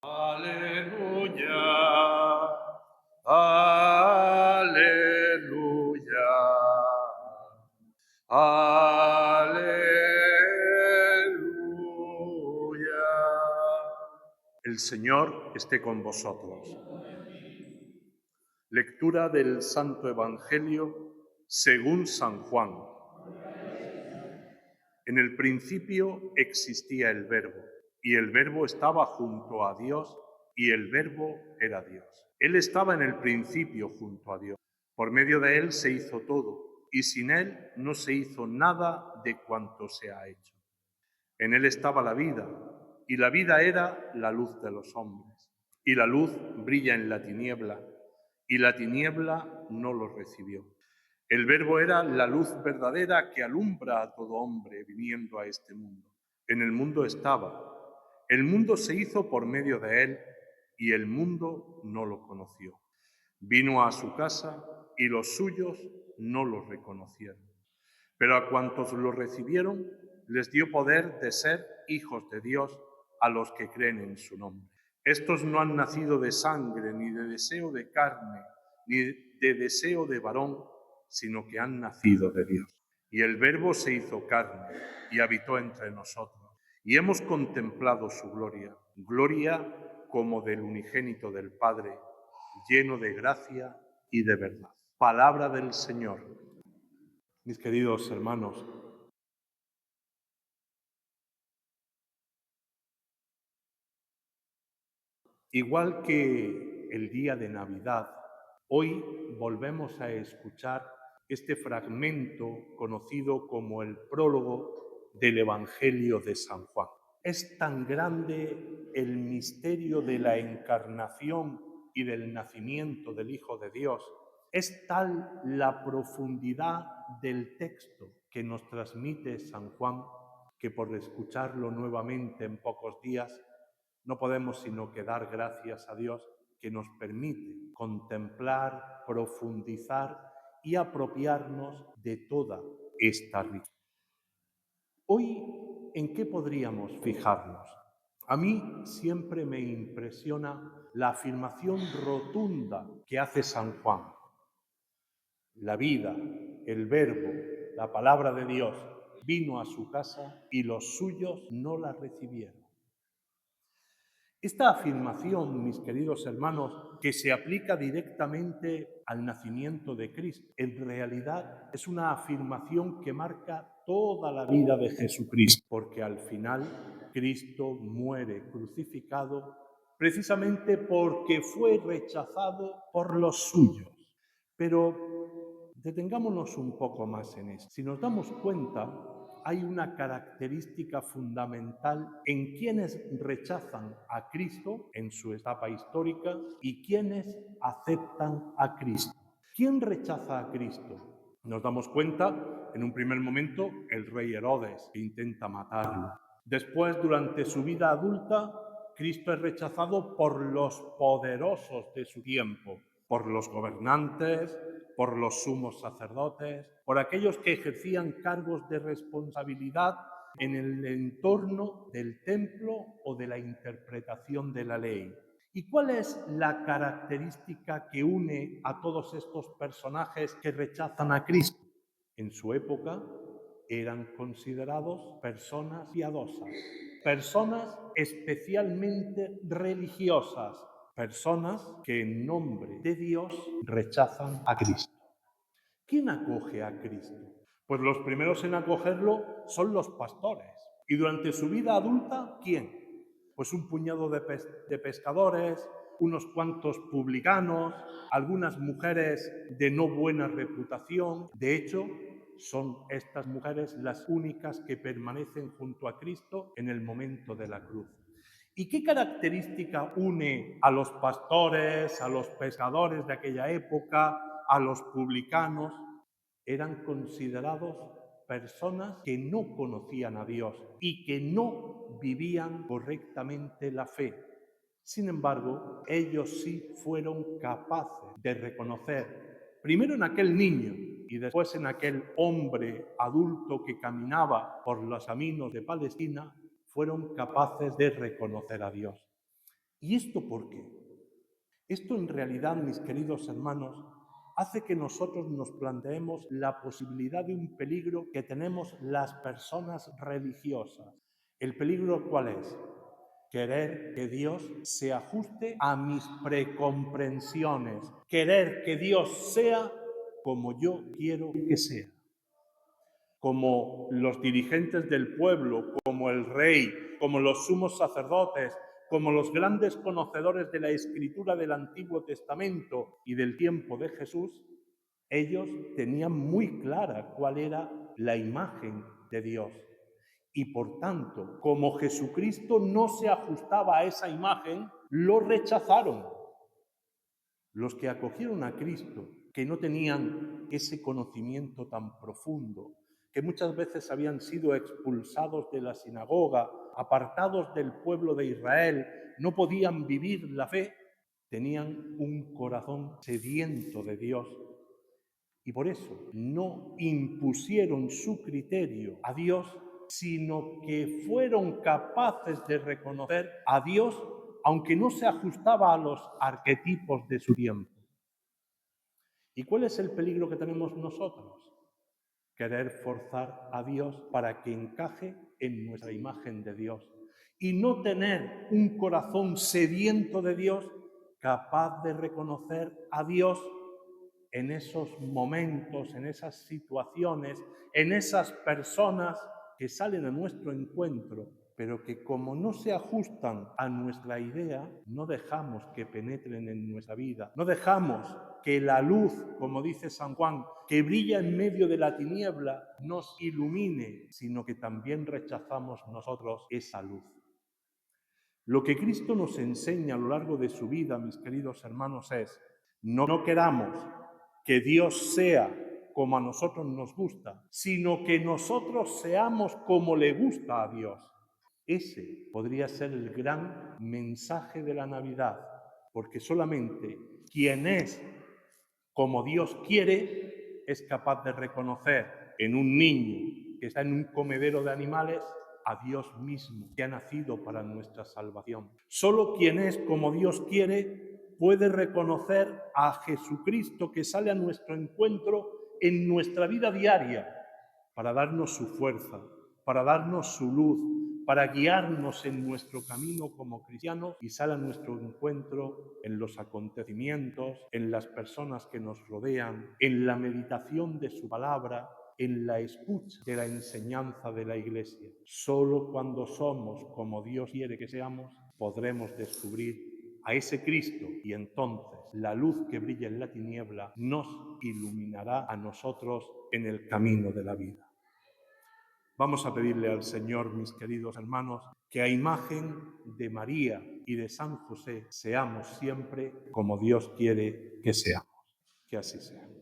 Aleluya, aleluya, aleluya. El Señor esté con vosotros. Lectura del Santo Evangelio según San Juan. En el principio existía el Verbo, y el Verbo estaba junto a Dios, y el Verbo era Dios. Él estaba en el principio junto a Dios. Por medio de Él se hizo todo, y sin Él no se hizo nada de cuanto se ha hecho. En Él estaba la vida, y la vida era la luz de los hombres. Y la luz brilla en la tiniebla, y la tiniebla no lo recibió. El Verbo era la luz verdadera que alumbra a todo hombre viniendo a este mundo. En el mundo estaba. El mundo se hizo por medio de Él, y el mundo no lo conoció. Vino a su casa, y los suyos no lo reconocieron. Pero a cuantos lo recibieron, les dio poder de ser hijos de Dios a los que creen en su nombre. Estos no han nacido de sangre, ni de deseo de carne, ni de deseo de varón, sino que han nacido de Dios. Y el Verbo se hizo carne y habitó entre nosotros. Y hemos contemplado su gloria, gloria como del unigénito del Padre, lleno de gracia y de verdad. Palabra del Señor. Mis queridos hermanos, igual que el día de Navidad, hoy volvemos a escuchar este fragmento conocido como el prólogo del Evangelio de San Juan. Es tan grande el misterio de la encarnación y del nacimiento del Hijo de Dios, es tal la profundidad del texto que nos transmite San Juan, que por escucharlo nuevamente en pocos días no podemos sino que dar gracias a Dios que nos permite contemplar, profundizar y apropiarnos de toda esta riqueza. Hoy, ¿en qué podríamos fijarnos? A mí siempre me impresiona la afirmación rotunda que hace San Juan. La vida, el Verbo, la palabra de Dios, vino a su casa y los suyos no la recibieron. Esta afirmación, mis queridos hermanos, que se aplica directamente al nacimiento de Cristo, en realidad es una afirmación que marca toda la vida de Jesucristo, porque al final Cristo muere crucificado precisamente porque fue rechazado por los suyos. Pero detengámonos un poco más en esto. Si nos damos cuenta, hay una característica fundamental en quienes rechazan a Cristo en su etapa histórica y quienes aceptan a Cristo. ¿Quién rechaza a Cristo? Nos damos cuenta, en un primer momento, el rey Herodes, que intenta matarlo. Después, durante su vida adulta, Cristo es rechazado por los poderosos de su tiempo, por los gobernantes, por los sumos sacerdotes, por aquellos que ejercían cargos de responsabilidad en el entorno del templo o de la interpretación de la ley. ¿Y cuál es la característica que une a todos estos personajes que rechazan a Cristo? En su época eran considerados personas piadosas, personas especialmente religiosas, personas que en nombre de Dios rechazan a Cristo. ¿Quién acoge a Cristo? Pues los primeros en acogerlo son los pastores. Y durante su vida adulta, ¿quién? Pues un puñado de pescadores, unos cuantos publicanos, algunas mujeres de no buena reputación. De hecho, son estas mujeres las únicas que permanecen junto a Cristo en el momento de la cruz. ¿Y qué característica une a los pastores, a los pescadores de aquella época, a los publicanos? Eran considerados personas que no conocían a Dios y que no vivían correctamente la fe. Sin embargo, ellos sí fueron capaces de reconocer, primero en aquel niño y después en aquel hombre adulto que caminaba por los caminos de Palestina, fueron capaces de reconocer a Dios. ¿Y esto por qué? Esto en realidad, mis queridos hermanos, hace que nosotros nos planteemos la posibilidad de un peligro que tenemos las personas religiosas. ¿El peligro cuál es? Querer que Dios se ajuste a mis precomprensiones, querer que Dios sea como yo quiero que sea, como los dirigentes del pueblo, como el rey, como los sumos sacerdotes, como los grandes conocedores de la escritura del Antiguo Testamento y del tiempo de Jesús. Ellos tenían muy clara cuál era la imagen de Dios. Y por tanto, como Jesucristo no se ajustaba a esa imagen, lo rechazaron. Los que acogieron a Cristo, que no tenían ese conocimiento tan profundo, que muchas veces habían sido expulsados de la sinagoga, apartados del pueblo de Israel, no podían vivir la fe, tenían un corazón sediento de Dios. Y por eso no impusieron su criterio a Dios, sino que fueron capaces de reconocer a Dios, aunque no se ajustaba a los arquetipos de su tiempo. ¿Y cuál es el peligro que tenemos nosotros? Querer forzar a Dios para que encaje en nuestra imagen de Dios y no tener un corazón sediento de Dios, capaz de reconocer a Dios en esos momentos, en esas situaciones, en esas personas que salen a nuestro encuentro, pero que como no se ajustan a nuestra idea, no dejamos que penetren en nuestra vida, no dejamos que la luz, como dice San Juan, que brilla en medio de la tiniebla, nos ilumine, sino que también rechazamos nosotros esa luz. Lo que Cristo nos enseña a lo largo de su vida, mis queridos hermanos, es no queramos que Dios sea como a nosotros nos gusta, sino que nosotros seamos como le gusta a Dios. Ese podría ser el gran mensaje de la Navidad, porque solamente quien es como Dios quiere es capaz de reconocer en un niño que está en un comedero de animales a Dios mismo, que ha nacido para nuestra salvación. Solo quien es como Dios quiere puede reconocer a Jesucristo que sale a nuestro encuentro en nuestra vida diaria para darnos su fuerza, para darnos su luz, para guiarnos en nuestro camino como cristianos y sale a nuestro encuentro en los acontecimientos, en las personas que nos rodean, en la meditación de su palabra, en la escucha de la enseñanza de la Iglesia. Solo cuando somos como Dios quiere que seamos, podremos descubrir a ese Cristo y entonces la luz que brilla en la tiniebla nos iluminará a nosotros en el camino de la vida. Vamos a pedirle al Señor, mis queridos hermanos, que a imagen de María y de San José seamos siempre como Dios quiere que seamos. Que así sea.